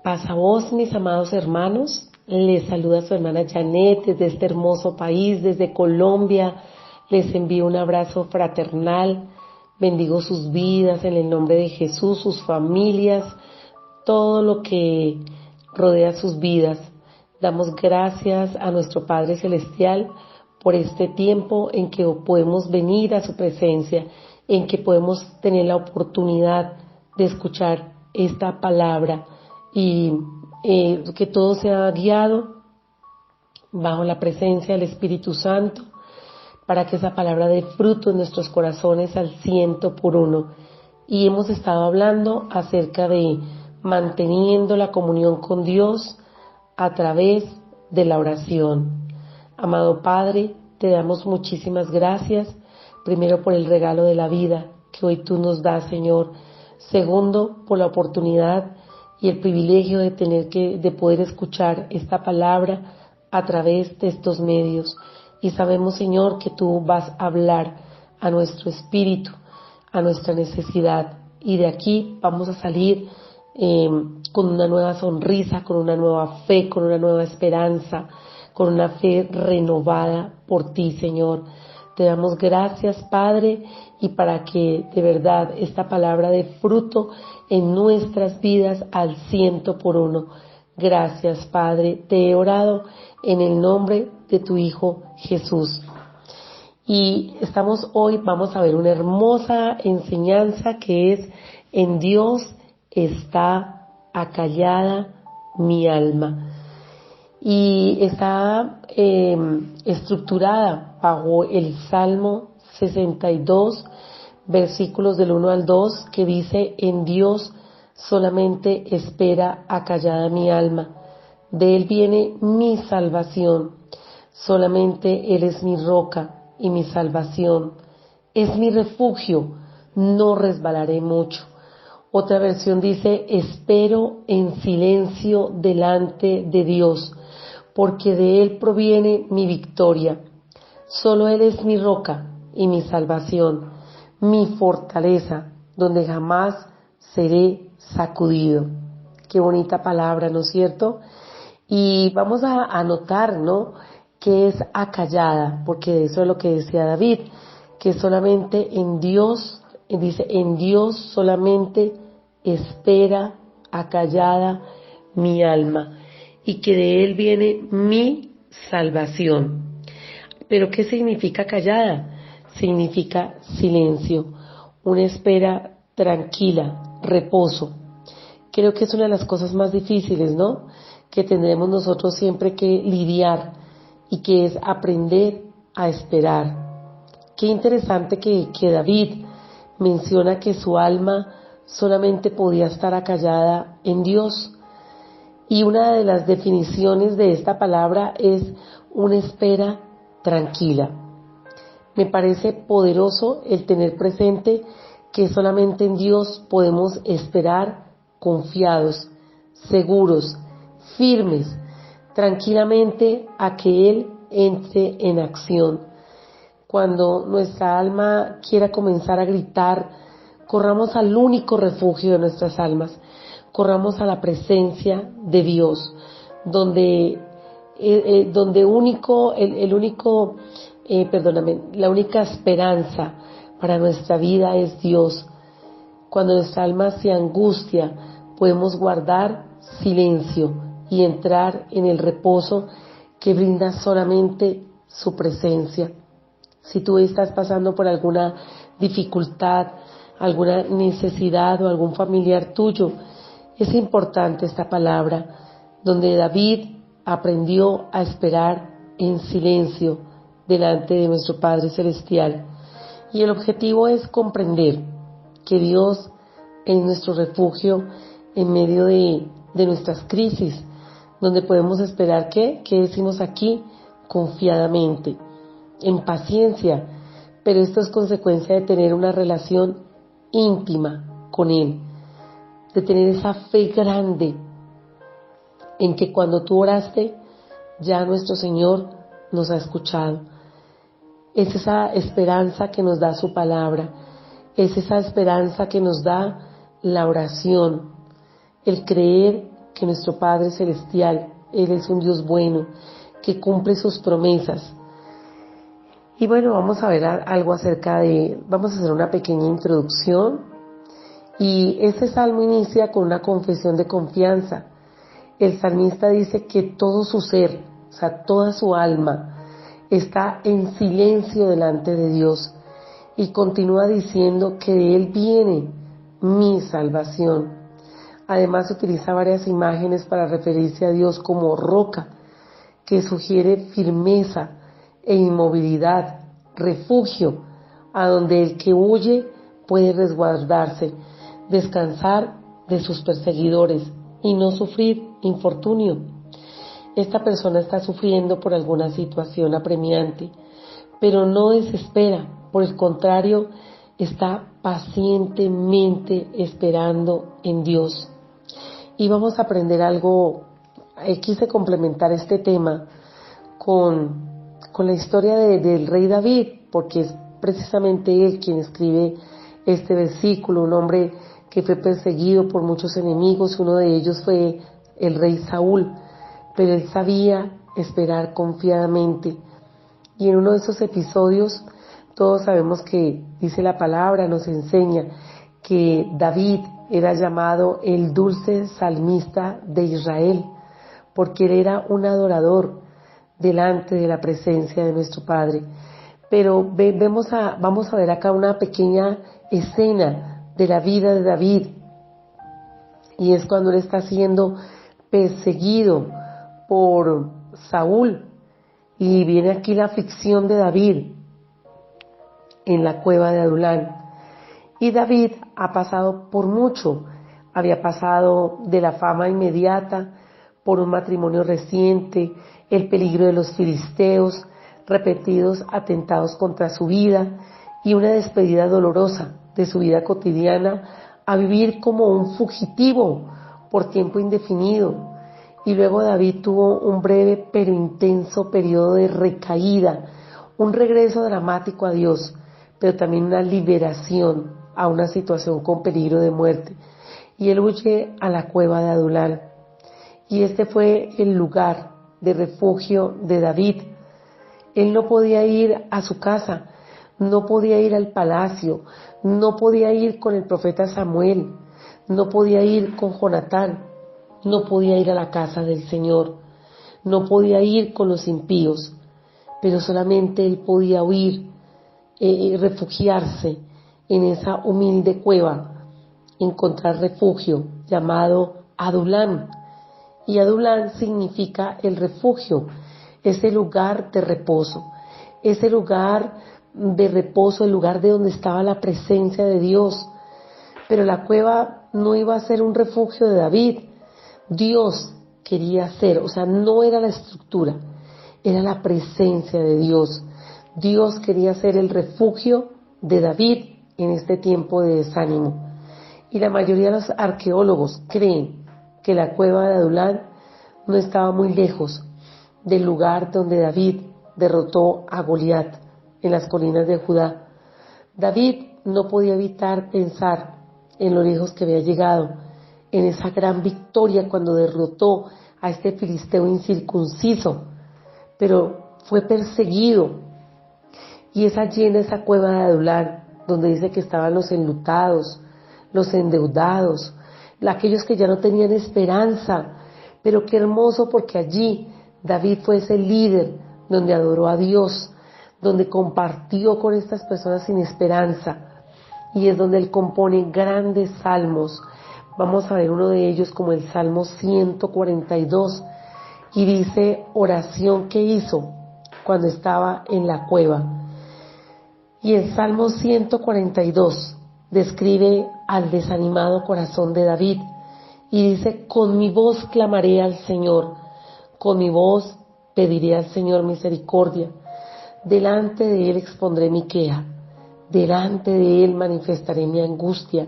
Paz a vos, mis amados hermanos. Les saluda su hermana Janet desde este hermoso país, desde Colombia. Les envío un abrazo fraternal. Bendigo sus vidas en el nombre de Jesús, sus familias, todo lo que rodea sus vidas. Damos gracias a nuestro Padre Celestial por este tiempo en que podemos venir a su presencia, en que podemos tener la oportunidad de escuchar esta palabra y que todo sea guiado bajo la presencia del Espíritu Santo para que esa palabra dé fruto en nuestros corazones al 100%. Y hemos estado hablando acerca de manteniendo la comunión con Dios a través de la oración. Amado Padre, te damos muchísimas gracias, primero por el regalo de la vida que hoy tú nos das, Señor. Segundo, por la oportunidad y el privilegio de poder escuchar esta palabra a través de estos medios. Y sabemos, Señor, que tú vas a hablar a nuestro espíritu, a nuestra necesidad. Y de aquí vamos a salir con una nueva sonrisa, con una nueva fe, con una nueva esperanza, con una fe renovada por ti, Señor. Te damos gracias, Padre, y para que de verdad esta palabra dé fruto en nuestras vidas al 100%. Gracias, Padre. Te he orado en el nombre de tu Hijo Jesús. Y vamos a ver una hermosa enseñanza que es: en Dios está acallada mi alma. Y está estructurada bajo el Salmo 62, versículos del 1 al 2, que dice: en Dios solamente espera acallada mi alma, de Él viene mi salvación, solamente Él es mi roca y mi salvación, es mi refugio, no resbalaré mucho. Otra versión dice: espero en silencio delante de Dios, porque de Él proviene mi victoria. Solo Él es mi roca y mi salvación, mi fortaleza, donde jamás seré sacudido. Qué bonita palabra, ¿no es cierto? Y vamos a anotar, ¿no?, que es acallada, porque eso es lo que decía David, que solamente en Dios, dice, en Dios solamente espera acallada mi alma, y que de Él viene mi salvación. ¿Pero qué significa callada? Significa silencio, una espera tranquila, reposo. Creo que es una de las cosas más difíciles, ¿no?, que tendremos nosotros siempre que lidiar, y que es aprender a esperar. Qué interesante que David menciona que su alma solamente podía estar acallada en Dios. Y una de las definiciones de esta palabra es una espera tranquila. Me parece poderoso el tener presente que solamente en Dios podemos esperar confiados, seguros, firmes, tranquilamente a que Él entre en acción. Cuando nuestra alma quiera comenzar a gritar, corramos al único refugio de nuestras almas, corramos a la presencia de Dios, donde la única esperanza para nuestra vida es Dios. Cuando nuestra alma se angustia, podemos guardar silencio y entrar en el reposo que brinda solamente su presencia. Si tú estás pasando por alguna dificultad, alguna necesidad o algún familiar tuyo, es importante esta palabra, donde David aprendió a esperar en silencio delante de nuestro Padre Celestial. Y el objetivo es comprender que Dios es nuestro refugio en medio de nuestras crisis, donde podemos esperar ¿qué decimos aquí? Confiadamente, en paciencia, pero esto es consecuencia de tener una relación íntima con Él, de tener esa fe grande en que cuando tú oraste, ya nuestro Señor nos ha escuchado. Es esa esperanza que nos da su palabra, es esa esperanza que nos da la oración, el creer que nuestro Padre Celestial, Él es un Dios bueno, que cumple sus promesas. Y bueno, vamos a ver algo vamos a hacer una pequeña introducción. Y este salmo inicia con una confesión de confianza. El salmista dice que todo su ser, o sea, toda su alma, está en silencio delante de Dios. Y continúa diciendo que de Él viene mi salvación. Además utiliza varias imágenes para referirse a Dios como roca, que sugiere firmeza e inmovilidad, refugio, a donde el que huye puede resguardarse, descansar de sus perseguidores y no sufrir infortunio. Esta persona está sufriendo por alguna situación apremiante, pero no desespera, por el contrario, está pacientemente esperando en Dios. Y vamos a aprender algo. Quise complementar este tema con la historia del rey David, porque es precisamente él quien escribe este versículo, un hombre que fue perseguido por muchos enemigos. Uno de ellos fue el rey Saúl, pero él sabía esperar confiadamente. Y en uno de esos episodios, todos sabemos que dice la palabra, nos enseña que David era llamado el dulce salmista de Israel, porque él era un adorador delante de la presencia de nuestro Padre. Pero vamos a ver acá una pequeña escena de la vida de David, y es cuando él está siendo perseguido por Saúl, y viene aquí la aflicción de David en la cueva de Adulán. Y David ha pasado por mucho. Había pasado de la fama inmediata, por un matrimonio reciente, el peligro de los filisteos, repetidos atentados contra su vida y una despedida dolorosa de su vida cotidiana a vivir como un fugitivo por tiempo indefinido. Y luego David tuvo un breve pero intenso periodo de recaída, un regreso dramático a Dios, pero también una liberación a una situación con peligro de muerte. Y él huye a la cueva de Adulán. Y este fue el lugar de refugio de David. Él no podía ir a su casa, no podía ir al palacio, no podía ir con el profeta Samuel, no podía ir con Jonatán, no podía ir a la casa del Señor, no podía ir con los impíos, pero solamente él podía huir, refugiarse en esa humilde cueva, encontrar refugio llamado Adulán. Y Adulán significa el refugio, ese lugar de reposo, ese lugar de reposo, el lugar de donde estaba la presencia de Dios. Pero la cueva no iba a ser un refugio de David. Dios quería ser, o sea, no era la estructura, era la presencia de Dios. Dios quería ser el refugio de David en este tiempo de desánimo. Y la mayoría de los arqueólogos creen que la cueva de Adulán no estaba muy lejos del lugar donde David derrotó a Goliat en las colinas de Judá. David no podía evitar pensar en lo lejos que había llegado, en esa gran victoria cuando derrotó a este filisteo incircunciso, pero fue perseguido. Y es allí en esa cueva de Adulán donde dice que estaban los enlutados, los endeudados, aquellos que ya no tenían esperanza. Pero qué hermoso, porque allí David fue ese líder donde adoró a Dios, donde compartió con estas personas sin esperanza, y es donde él compone grandes salmos. Vamos a ver uno de ellos, como el Salmo 142, y dice oración que hizo cuando estaba en la cueva. Y el Salmo 142 describe al desanimado corazón de David y dice: con mi voz clamaré al Señor, con mi voz pediré al Señor misericordia, delante de Él expondré mi queja, delante de Él manifestaré mi angustia.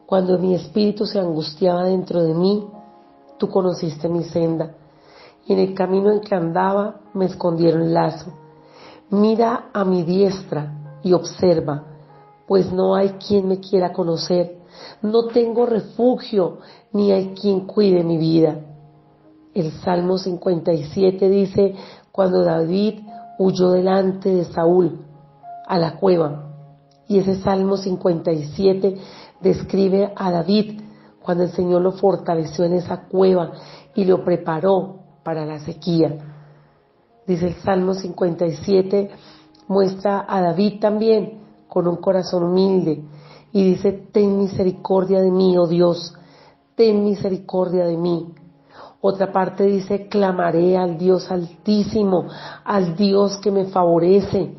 Cuando mi espíritu se angustiaba dentro de mí, tú conociste mi senda, y en el camino en que andaba me escondieron lazo. Mira a mi diestra y observa, pues no hay quien me quiera conocer. No tengo refugio, ni hay quien cuide mi vida. El Salmo 57 dice, cuando David huyó delante de Saúl a la cueva. Y ese Salmo 57 describe a David cuando el Señor lo fortaleció en esa cueva y lo preparó para la sequía. Dice el Salmo 57, muestra a David también con un corazón humilde y dice, ten misericordia de mí, oh Dios, ten misericordia de mí. Otra parte dice, clamaré al Dios altísimo, al Dios que me favorece.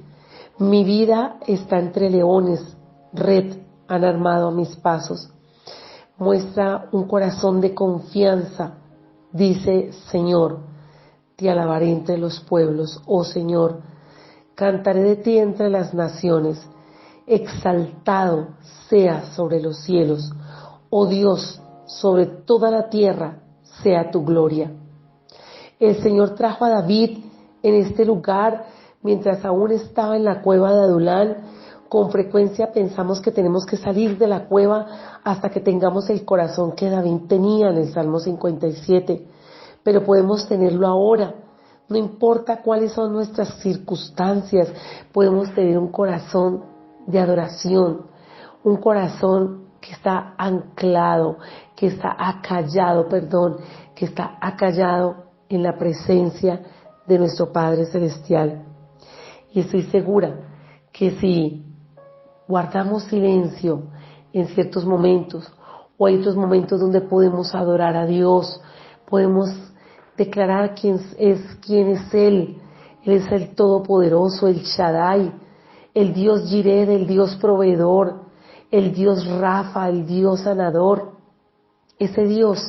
Mi vida está entre leones, red han armado a mis pasos. Muestra un corazón de confianza. Dice, Señor, te alabaré entre los pueblos, oh Señor, cantaré de ti entre las naciones, exaltado sea sobre los cielos, oh Dios, sobre toda la tierra sea tu gloria. El Señor trajo a David en este lugar mientras aún estaba en la cueva de Adulán. Con frecuencia pensamos que tenemos que salir de la cueva hasta que tengamos el corazón que David tenía en el Salmo 57, pero podemos tenerlo ahora. No importa cuáles son nuestras circunstancias, podemos tener un corazón de adoración, un corazón que está anclado, que está acallado en la presencia de nuestro Padre Celestial. Y estoy segura que si guardamos silencio en ciertos momentos, o hay otros momentos donde podemos adorar a Dios, podemos declarar quién es Él. Él es el Todopoderoso, el Shaddai, el Dios Jireh, el Dios proveedor, el Dios Rafa, el Dios sanador. Ese Dios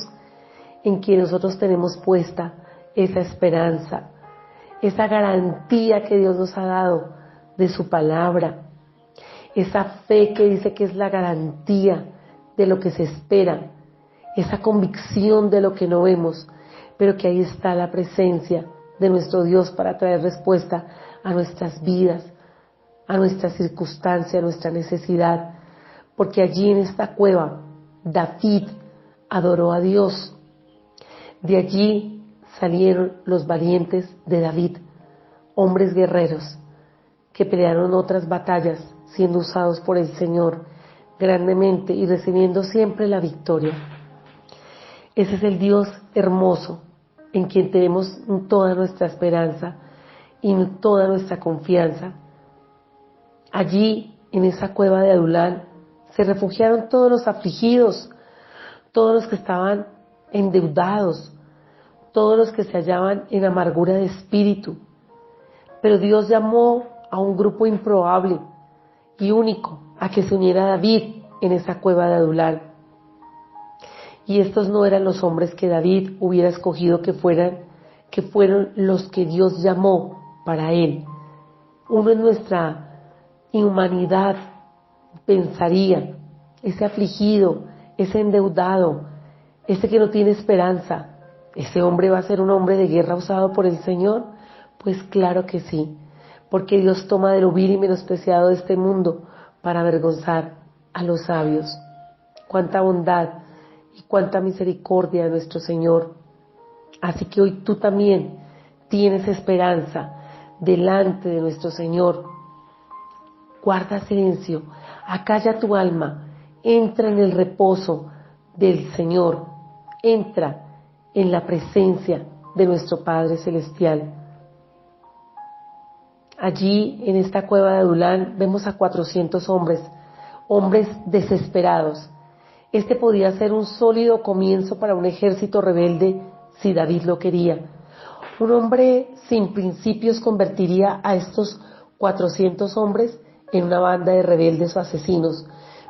en quien nosotros tenemos puesta esa esperanza, esa garantía que Dios nos ha dado de su palabra, esa fe que dice que es la garantía de lo que se espera, esa convicción de lo que no vemos, pero que ahí está la presencia de nuestro Dios para traer respuesta a nuestras vidas, a nuestra circunstancia, a nuestra necesidad, porque allí en esta cueva David adoró a Dios. De allí salieron los valientes de David, hombres guerreros que pelearon otras batallas siendo usados por el Señor grandemente y recibiendo siempre la victoria. Ese es el Dios hermoso en quien tenemos toda nuestra esperanza y toda nuestra confianza. Allí, en esa cueva de Adulán, se refugiaron todos los afligidos, todos los que estaban endeudados, todos los que se hallaban en amargura de espíritu. Pero Dios llamó a un grupo improbable y único a que se uniera a David en esa cueva de Adulán. Y estos no eran los hombres que David hubiera escogido que fueron los que Dios llamó para él. Uno en nuestra inhumanidad pensaría, ese afligido, ese endeudado, ese que no tiene esperanza, ¿ese hombre va a ser un hombre de guerra usado por el Señor? Pues claro que sí, porque Dios toma de lo vil y menospreciado de este mundo para avergonzar a los sabios. Cuánta bondad y cuánta misericordia de nuestro Señor. Así que hoy tú también tienes esperanza delante de nuestro Señor. Guarda silencio, acalla tu alma, entra en el reposo del Señor, entra en la presencia de nuestro Padre Celestial. Allí, en esta cueva de Adulán, vemos a 400 hombres desesperados. Este podía ser un sólido comienzo para un ejército rebelde si David lo quería. Un hombre sin principios convertiría a estos 400 hombres en una banda de rebeldes o asesinos,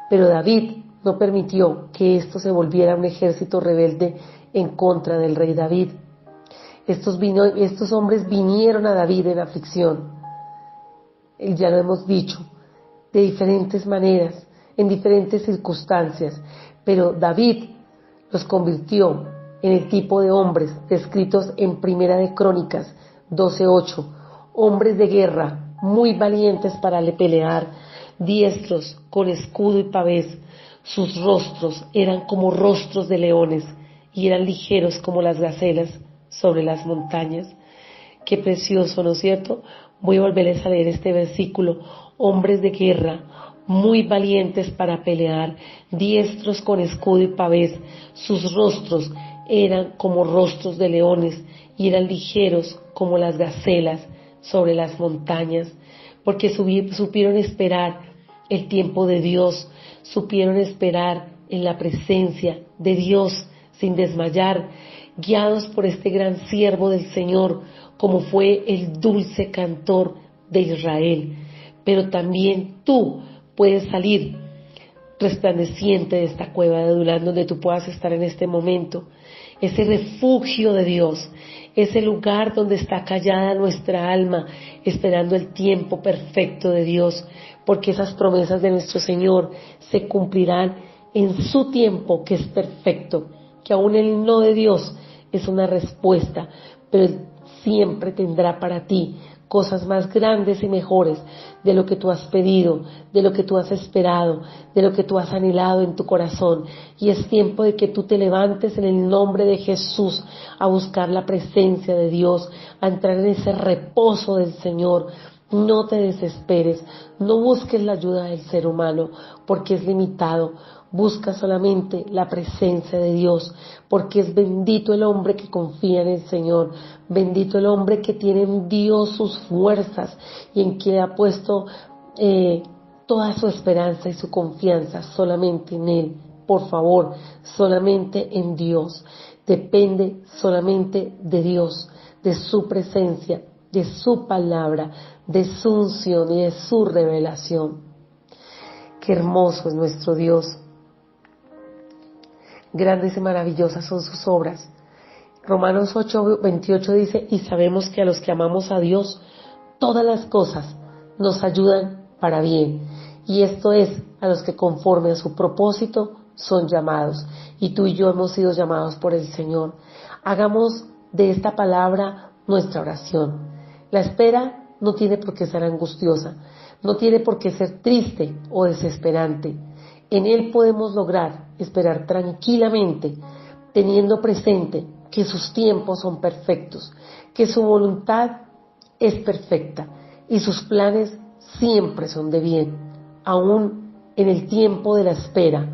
pero David no permitió que esto se volviera un ejército rebelde en contra del rey David. Estos hombres vinieron a David en aflicción. Ya lo hemos dicho, de diferentes maneras, en diferentes circunstancias, pero David los convirtió en el tipo de hombres descritos en Primera de Crónicas 12:8, hombres de guerra, muy valientes para pelear, diestros, con escudo y pavés, Sus rostros eran como rostros de leones y eran ligeros como las gacelas sobre las montañas. Qué precioso, ¿no es cierto? Voy a volverles a leer este versículo. Hombres de guerra, muy valientes para pelear, diestros con escudo y pavés. Sus rostros eran como rostros de leones y eran ligeros como las gacelas sobre las montañas, porque supieron esperar el tiempo de Dios, supieron esperar en la presencia de Dios sin desmayar, guiados por este gran siervo del Señor, como fue el dulce cantor de Israel. Pero también tú puedes salir resplandeciente de esta cueva de Adulán donde tú puedas estar en este momento, ese refugio de Dios, ese lugar donde está callada nuestra alma, esperando el tiempo perfecto de Dios, porque esas promesas de nuestro Señor se cumplirán en su tiempo, que es perfecto, que aún el no de Dios es una respuesta, pero Él siempre tendrá para ti cosas más grandes y mejores de lo que tú has pedido, de lo que tú has esperado, de lo que tú has anhelado en tu corazón. Y es tiempo de que tú te levantes en el nombre de Jesús a buscar la presencia de Dios, a entrar en ese reposo del Señor. No te desesperes, no busques la ayuda del ser humano porque es limitado. Busca solamente la presencia de Dios, porque es bendito el hombre que confía en el Señor, bendito el hombre que tiene en Dios sus fuerzas y en quien ha puesto toda su esperanza y su confianza solamente en Él. Por favor, solamente en Dios. Depende solamente de Dios, de su presencia, de su palabra, de su unción y de su revelación. Qué hermoso es nuestro Dios. Grandes y maravillosas son sus obras. Romanos 8:28 dice, y sabemos que a los que amamos a Dios, todas las cosas nos ayudan para bien. Y esto es, a los que conforme a su propósito son llamados. Y tú y yo hemos sido llamados por el Señor. Hagamos de esta palabra nuestra oración. La espera no tiene por qué ser angustiosa, no tiene por qué ser triste o desesperante. En Él podemos lograr esperar tranquilamente, teniendo presente que sus tiempos son perfectos, que su voluntad es perfecta y sus planes siempre son de bien. Aún en el tiempo de la espera,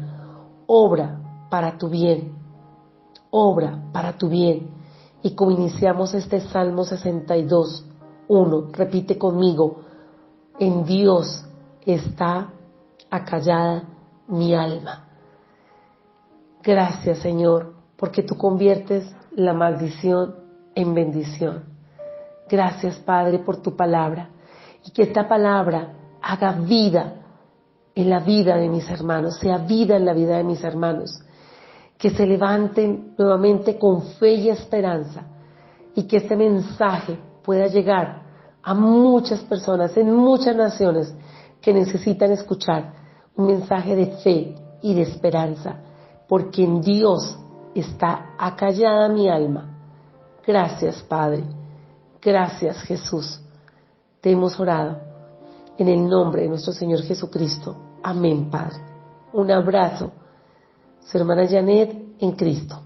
obra para tu bien, obra para tu bien. Y como iniciamos este Salmo 62:1, repite conmigo, en Dios está acallada mi alma. Gracias, Señor, porque tú conviertes la maldición en bendición. Gracias, Padre, por tu palabra y que esta palabra haga vida en la vida de mis hermanos, sea vida en la vida de mis hermanos, que se levanten nuevamente con fe y esperanza y que este mensaje pueda llegar a muchas personas en muchas naciones que necesitan escuchar un mensaje de fe y de esperanza, porque en Dios está acallada mi alma. Gracias, Padre. Gracias, Jesús. Te hemos orado en el nombre de nuestro Señor Jesucristo. Amén, Padre. Un abrazo. Su hermana Janet en Cristo.